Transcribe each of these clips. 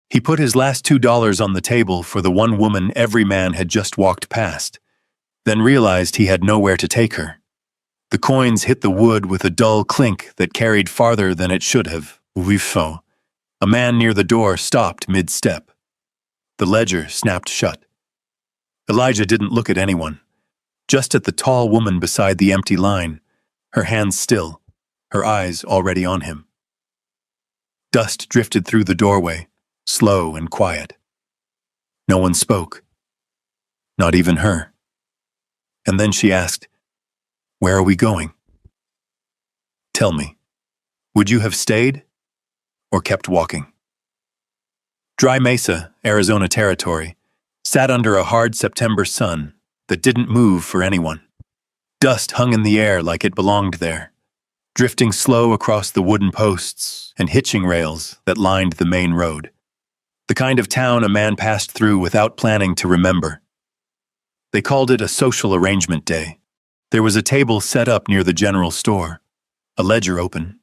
He put his last $2 on the table for the one woman every man had just walked past, then realized he had nowhere to take her. The coins hit the wood with a dull clink that carried farther than it should have. Ouifo. A man near the door stopped mid-step. The ledger snapped shut. Elijah didn't look at anyone, just at the tall woman beside the empty line, her hands still, her eyes already on him. Dust drifted through the doorway, slow and quiet. No one spoke, not even her. And then she asked, "Where are we going? Tell me, would you have stayed or kept walking?" Dry Mesa, Arizona Territory, sat under a hard September sun that didn't move for anyone. Dust hung in the air like it belonged there, drifting slow across the wooden posts and hitching rails that lined the main road. The kind of town a man passed through without planning to remember. They called it a social arrangement day. There was a table set up near the general store, a ledger open,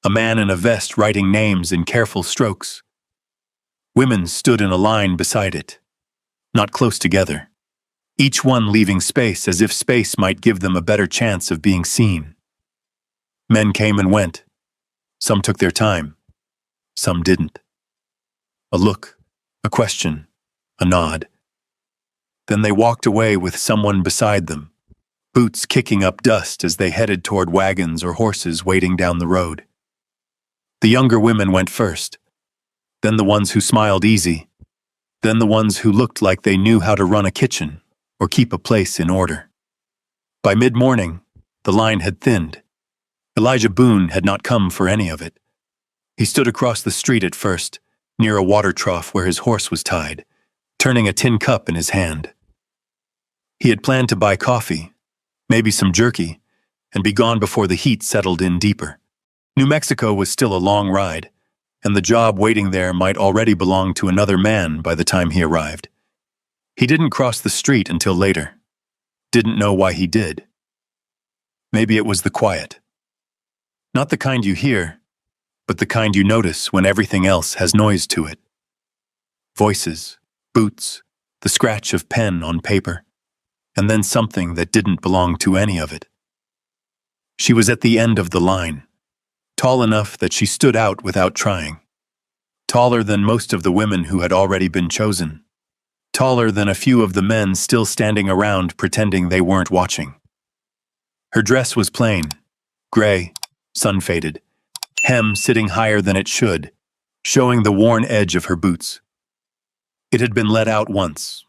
a man in a vest writing names in careful strokes. Women stood in a line beside it, not close together, each one leaving space as if space might give them a better chance of being seen. Men came and went. Some took their time, some didn't. A look, a question, a nod. Then they walked away with someone beside them, boots kicking up dust as they headed toward wagons or horses waiting down the road. The younger women went first, then the ones who smiled easy, then the ones who looked like they knew how to run a kitchen or keep a place in order. By mid-morning, the line had thinned. Elijah Boone had not come for any of it. He stood across the street at first, near a water trough where his horse was tied, turning a tin cup in his hand. He had planned to buy coffee, maybe some jerky, and be gone before the heat settled in deeper. New Mexico was still a long ride, and the job waiting there might already belong to another man by the time he arrived. He didn't cross the street until later. Didn't know why he did. Maybe it was the quiet. Not the kind you hear, but the kind you notice when everything else has noise to it. Voices, boots, the scratch of pen on paper, and then something that didn't belong to any of it. She was at the end of the line, tall enough that she stood out without trying. Taller than most of the women who had already been chosen. Taller than a few of the men still standing around pretending they weren't watching. Her dress was plain, gray, sun-faded, hem sitting higher than it should, showing the worn edge of her boots. It had been let out once,